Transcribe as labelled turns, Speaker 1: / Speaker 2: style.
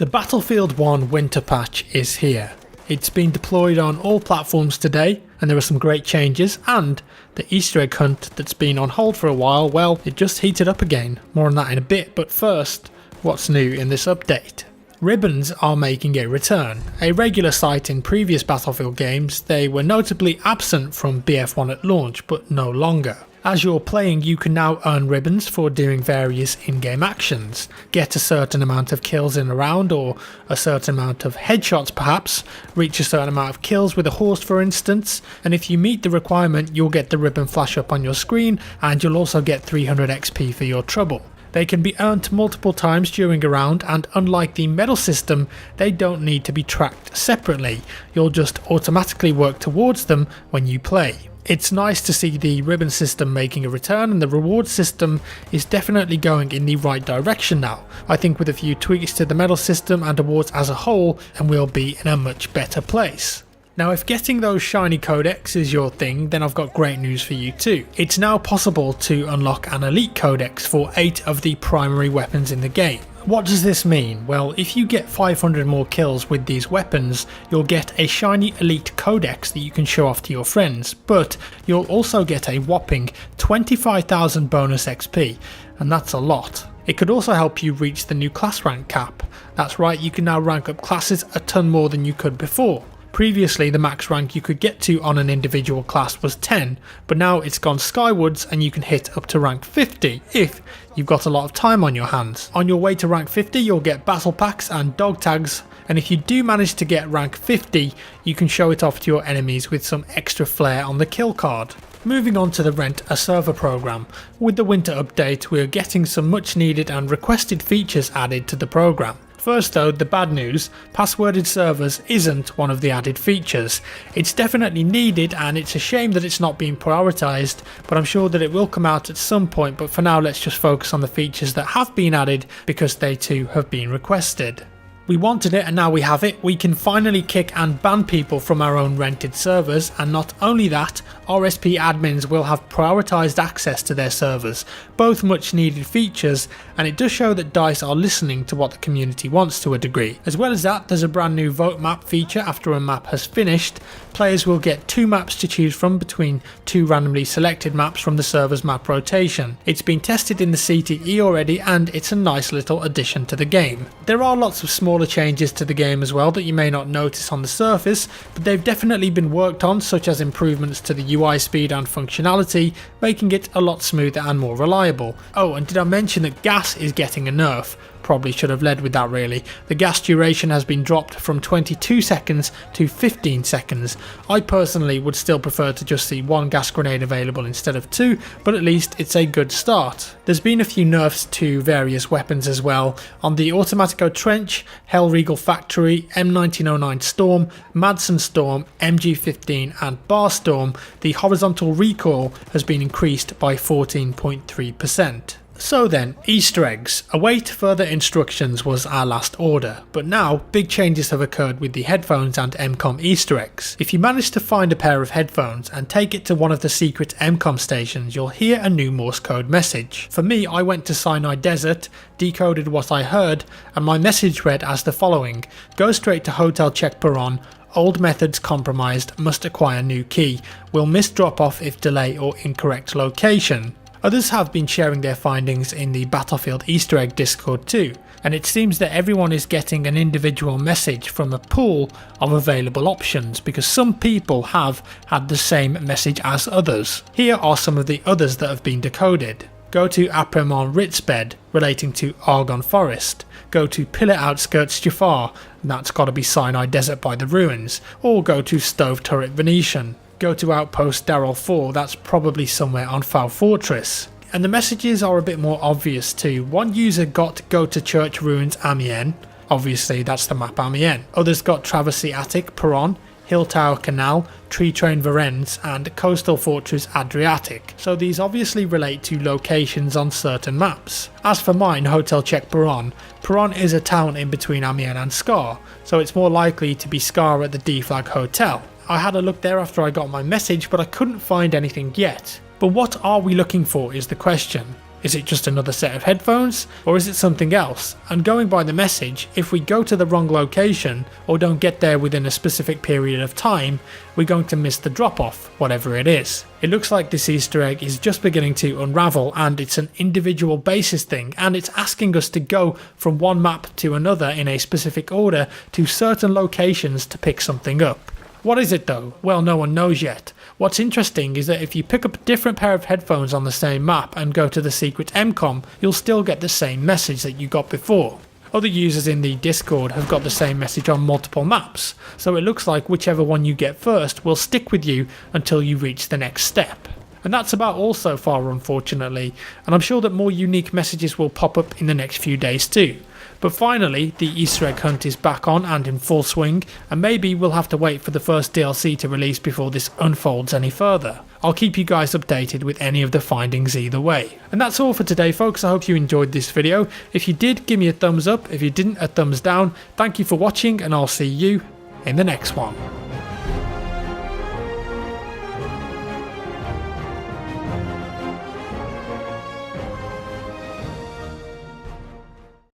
Speaker 1: The Battlefield 1 winter patch is here. It's been deployed on all platforms today, and there are some great changes, and the Easter egg hunt that's been on hold for a while, well, it just heated up again. More on that in a bit, but first, what's new in this update? Ribbons are making a return. A regular sight in previous Battlefield games, they were notably absent from BF1 at launch, but no longer. As you're playing, you can now earn ribbons for doing various in-game actions. Get a certain amount of kills in a round, or a certain amount of headshots perhaps, reach a certain amount of kills with a horse for instance, and if you meet the requirement you'll get the ribbon flash up on your screen, and you'll also get 300 XP for your trouble. They can be earned multiple times during a round, and unlike the medal system, they don't need to be tracked separately. You'll just automatically work towards them when you play. It's nice to see the ribbon system making a return, and the reward system is definitely going in the right direction now. I think with a few tweaks to the medal system and awards as a whole, and we'll be in a much better place. Now if getting those shiny codex is your thing, then I've got great news for you too. It's now possible to unlock an elite codex for 8 of the primary weapons in the game. What does this mean? Well, if you get 500 more kills with these weapons, you'll get a shiny elite codex that you can show off to your friends, but you'll also get a whopping 25,000 bonus XP, and that's a lot. It could also help you reach the new class rank cap. That's right, you can now rank up classes a ton more than you could before. Previously, the max rank you could get to on an individual class was 10, but now it's gone skywards and you can hit up to rank 50 if you've got a lot of time on your hands. On your way to rank 50, you'll get battle packs and dog tags, and if you do manage to get rank 50, you can show it off to your enemies with some extra flair on the kill card. Moving on to the Rent a Server program. With the winter update, we're getting some much needed and requested features added to the program. First though, the bad news, passworded servers isn't one of the added features. It's definitely needed, and it's a shame that it's not being prioritised, but I'm sure that it will come out at some point. But for now, let's just focus on the features that have been added because they too have been requested. We wanted it and now we have it. We can finally kick and ban people from our own rented servers, and not only that, RSP admins will have prioritised access to their servers, both much needed features, and it does show that DICE are listening to what the community wants to a degree. As well as that, there's a brand new vote map feature. After a map has finished, players will get 2 maps to choose from between 2 randomly selected maps from the server's map rotation. It's been tested in the CTE already, and it's a nice little addition to the game. There are lots of smaller changes to the game as well that you may not notice on the surface, but they've definitely been worked on, such as improvements to the UI speed and functionality, making it a lot smoother and more reliable. Oh, and did I mention that gas is getting a nerf? Probably should have led with that really. The gas duration has been dropped from 22 seconds to 15 seconds. I personally would still prefer to just see 1 gas grenade available instead of 2, but at least it's a good start. There's been a few nerfs to various weapons as well. On the Automatico Trench, Hellregal Factory, M1909 Storm, Madsen Storm, MG15 and Bar Storm, the horizontal recoil has been increased by 14.3%. So then, Easter eggs. Await further instructions was our last order, but now big changes have occurred with the headphones and MCOM Easter eggs. If you manage to find a pair of headphones and take it to one of the secret MCOM stations, you'll hear a new Morse code message. For me, I went to Sinai Desert, decoded what I heard, and my message read as the following: go straight to Hotel Check Peron. Old methods compromised, must acquire new key. Will miss drop off if delay or incorrect location. Others have been sharing their findings in the Battlefield Easter egg Discord too, and it seems that everyone is getting an individual message from a pool of available options, because some people have had the same message as others. Here are some of the others that have been decoded. Go to Apremont Ritzbed, relating to Argonne Forest. Go to Pillar Outskirts Jafar, and that's got to be Sinai Desert by the ruins. Or go to Stove Turret Venetian. Go to Outpost Darrell 4, that's probably somewhere on Foul Fortress. And the messages are a bit more obvious too. One user got Go to Church Ruins Amiens, obviously that's the map Amiens. Others got Traversy Attic Peron, Hill Tower Canal, Tree Train Varennes and Coastal Fortress Adriatic. So these obviously relate to locations on certain maps. As for mine, Hotel Check Peron, Peron is a town in between Amiens and Scar, so it's more likely to be Scar at the D Flag Hotel. I had a look there after I got my message, but I couldn't find anything yet. But what are we looking for is the question. Is it just another set of headphones, or is it something else? And going by the message, if we go to the wrong location or don't get there within a specific period of time, we're going to miss the drop off, whatever it is. It looks like this Easter egg is just beginning to unravel, and it's an individual basis thing, and it's asking us to go from one map to another in a specific order to certain locations to pick something up. What is it though? Well, no one knows yet. What's interesting is that if you pick up a different pair of headphones on the same map and go to the secret MCOM, you'll still get the same message that you got before. Other users in the Discord have got the same message on multiple maps, so it looks like whichever one you get first will stick with you until you reach the next step. And that's about all so far, unfortunately, and I'm sure that more unique messages will pop up in the next few days too. But finally, the Easter egg hunt is back on and in full swing, and maybe we'll have to wait for the first DLC to release before this unfolds any further. I'll keep you guys updated with any of the findings either way. And that's all for today, folks. I hope you enjoyed this video. If you did, give me a thumbs up. If you didn't, a thumbs down. Thank you for watching, and I'll see you in the next one.